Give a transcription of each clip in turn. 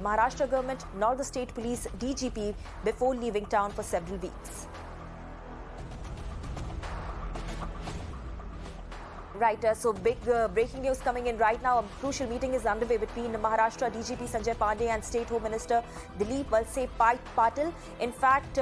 the Maharashtra government nor the state police DGP before leaving town for several weeks. Right, so big breaking news coming in right now. A crucial meeting is underway between Maharashtra DGP Sanjay Pandey and State Home Minister Dilip Valse Patil. In fact,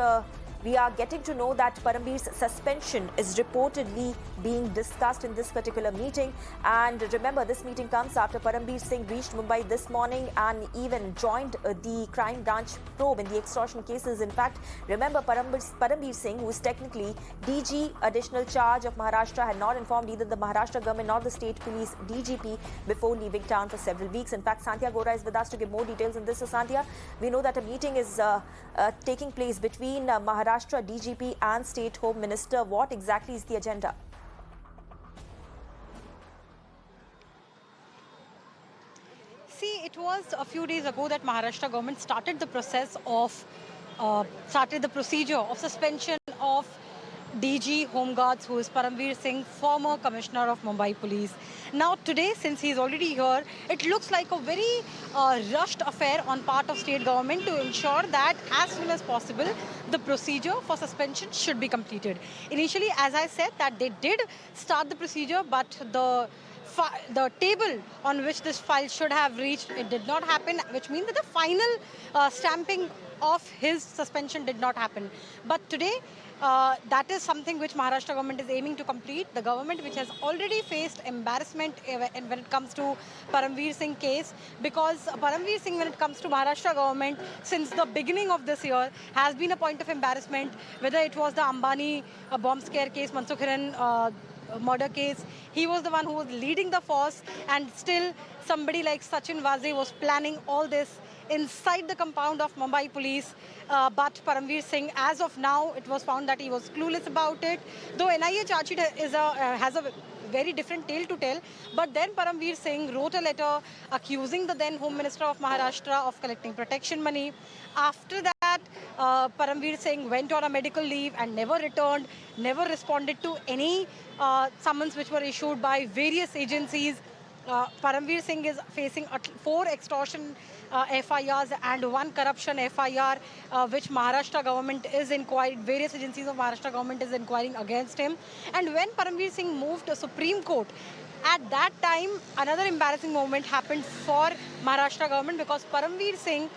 we are getting to know that Parambir's suspension is reportedly being discussed in this particular meeting. And remember, this meeting comes after Parambir Singh reached Mumbai this morning and even joined the crime branch probe in the extortion cases. In fact, remember, Parambir Singh, who is technically DG additional charge of Maharashtra, had not informed either the Maharashtra government nor the state police DGP before leaving town for several weeks. In fact, Sandhya Gora is with us to give more details on this. So, Sandhya, we know that a meeting is taking place between Maharashtra DGP and State Home Minister. What exactly is the agenda? See, it was a few days ago that Maharashtra government started the procedure of suspension of DG Home Guards, who is Parambir Singh, former Commissioner of Mumbai Police. Now today, since he's already here, it looks like a very rushed affair on part of state government to ensure that as soon as possible, the procedure for suspension should be completed. Initially, as I said, that they did start the procedure, but the table on which this file should have reached, it did not happen, which means that the final stamping of his suspension did not happen. But today, that is something which Maharashtra government is aiming to complete. The government, which has already faced embarrassment when it comes to Parambir Singh case, because Parambir Singh, when it comes to Maharashtra government, since the beginning of this year, has been a point of embarrassment, whether it was the Ambani bomb scare case, Mansukh Hiran murder case. He was the one who was leading the force, and still somebody like Sachin Vaze was planning all this inside the compound of Mumbai police. But Parambir Singh, as of now, it was found that he was clueless about it. Though NIA charge sheet has a very different tale to tell. But then Parambir Singh wrote a letter accusing the then Home Minister of Maharashtra of collecting protection money. After that, Parambir Singh went on a medical leave and never returned, never responded to any summons which were issued by various agencies. Parambir Singh is facing 4 extortion FIRs and 1 corruption FIR, which Maharashtra government is inquiring, various agencies of Maharashtra government is inquiring against him. And when Parambir Singh moved to Supreme Court, at that time, another embarrassing moment happened for Maharashtra government, because Parambir Singh,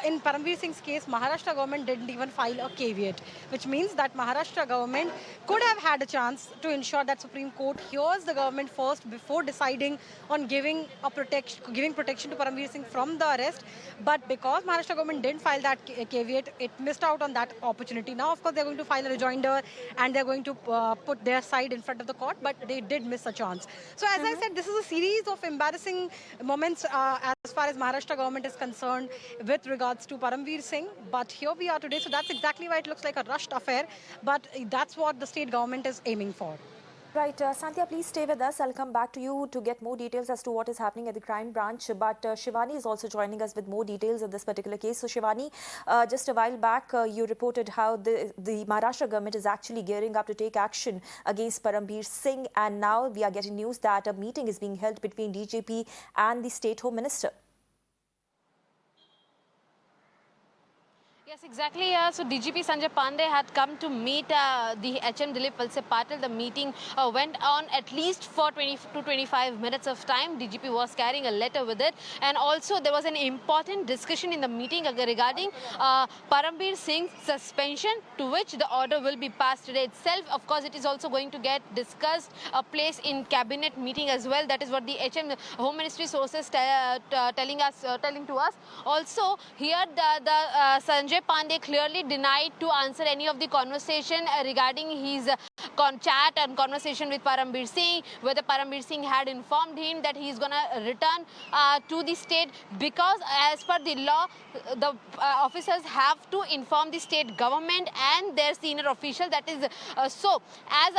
in Parambir Singh's case, Maharashtra government didn't even file a caveat, which means that Maharashtra government could have had a chance to ensure that Supreme Court hears the government first before deciding on giving protection to Parambir Singh from the arrest. But because Maharashtra government didn't file that caveat, it missed out on that opportunity. Now, of course, they're going to file a rejoinder and they're going to put their side in front of the court, but they did miss a chance. So as I said, this is a series of embarrassing moments as far as Maharashtra government is concerned with regards to Parambir Singh. But here we are today, so that's exactly why it looks like a rushed affair. But that's what the state government is aiming for. Right, Sandhya, please stay with us. I'll come back to you to get more details as to what is happening at the crime branch. But Shivani is also joining us with more details of this particular case. So Shivani, just a while back, you reported how the Maharashtra government is actually gearing up to take action against Parambir Singh. And now we are getting news that a meeting is being held between DGP and the State Home Minister. Yes, exactly. So DGP Sanjay Pandey had come to meet the HM Dilip Valse Patil. The meeting went on at least for 20 to 25 minutes of time. DGP was carrying a letter with it. And also there was an important discussion in the meeting regarding Parambir Singh's suspension, to which the order will be passed today itself. Of course, it is also going to get discussed, place in cabinet meeting as well. That is what the HM Home Ministry sources telling to us. Also, here the Sanjay Pandey clearly denied to answer any of the conversation regarding his chat and conversation with Parambir Singh, whether Parambir Singh had informed him that he is going to return to the state, because as per the law, the officers have to inform the state government and their senior official. That is so. As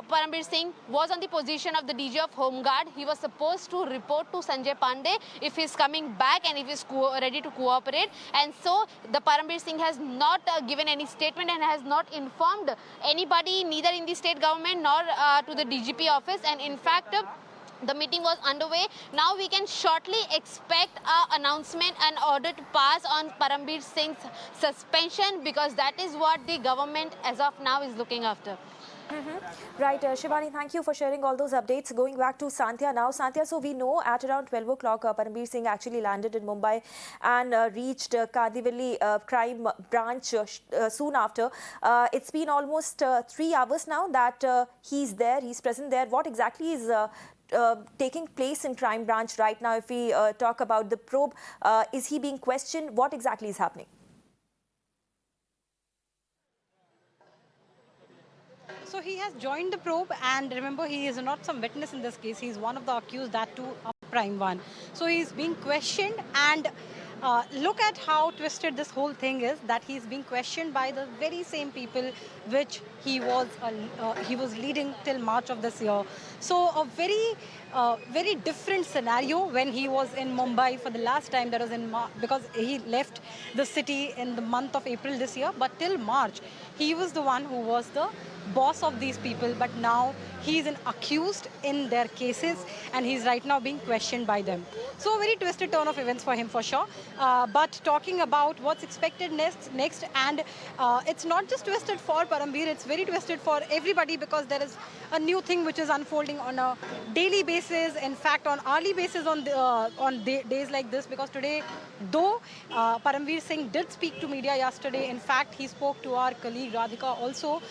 Parambir Singh was on the position of the DG of Home Guard, he was supposed to report to Sanjay Pandey if he is coming back and if he is ready to cooperate. And so the Parambir Singh has not given any statement and has not informed anybody, neither in the state government nor to the DGP office. And in fact, The meeting was underway. Now we can shortly expect an announcement and order to pass on Parambir Singh's suspension, because that is what the government as of now is looking after. Right, Shivani, thank you for sharing all those updates. Going back to Sandhya now. Sandhya, so we know at around 12 o'clock, Parambir Singh actually landed in Mumbai and reached Kandivali crime branch soon after. It's been almost 3 hours now that he's there, he's present there. What exactly is taking place in crime branch right now? If we talk about the probe, is he being questioned? What exactly is happening? So he has joined the probe, and remember, he is not some witness in this case. He is one of the accused, that too a prime one. So he is being questioned, and look at how twisted this whole thing is, that he is being questioned by the very same people which he was leading till March of this year. So a very different scenario when he was in Mumbai for the last time. That was in because he left the city in the month of April this year, but till March he was the one who was the boss of these people. But now he is an accused in their cases, and he's right now being questioned by them. So a very twisted turn of events for him, for sure. But talking about what's expected next, and it's not just twisted for Parambir, it's very twisted for everybody, because there is a new thing which is unfolding on a daily basis, in fact on hourly basis on days like this. Because today, though Parambir Singh did speak to media yesterday, in fact he spoke to our colleague Radhika also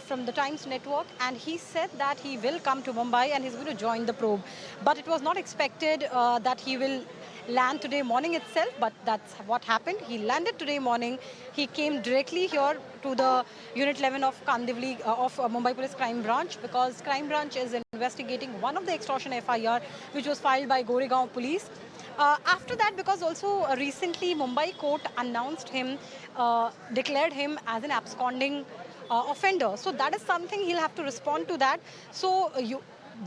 from the Times Network, and he said that he will come to Mumbai and he's going to join the probe. But it was not expected that he will land today morning itself, but that's what happened. He landed today morning. He came directly here to the Unit 11 of Kandivali of Mumbai Police Crime Branch, because Crime Branch is investigating one of the extortion FIR which was filed by Goregaon Police. After that, because also recently Mumbai court announced him, declared him as an absconding offender. So that is something he'll have to respond to that. So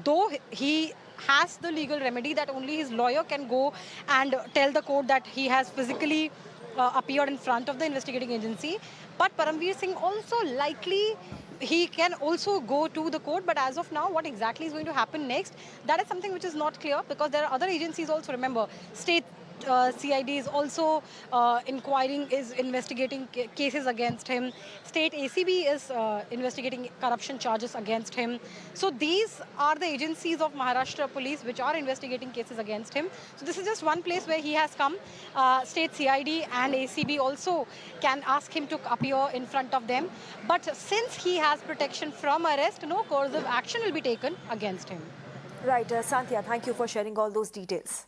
though he has the legal remedy that only his lawyer can go and tell the court that he has physically appeared in front of the investigating agency, but Parambir Singh also likely he can also go to the court. But as of now, what exactly is going to happen next, that is something which is not clear, because there are other agencies also. Remember, state CID is also investigating cases against him. State ACB is investigating corruption charges against him. So these are the agencies of Maharashtra Police which are investigating cases against him. So this is just one place where he has come. State CID and ACB also can ask him to appear in front of them. But since he has protection from arrest, no coercive action will be taken against him. Right, Sandhya, thank you for sharing all those details.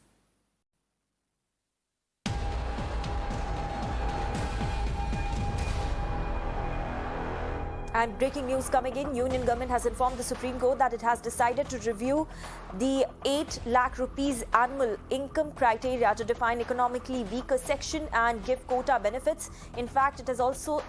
And breaking news coming in, Union Government has informed the Supreme Court that it has decided to review the 8 lakh rupees annual income criteria to define economically weaker section and give quota benefits. In fact, it has also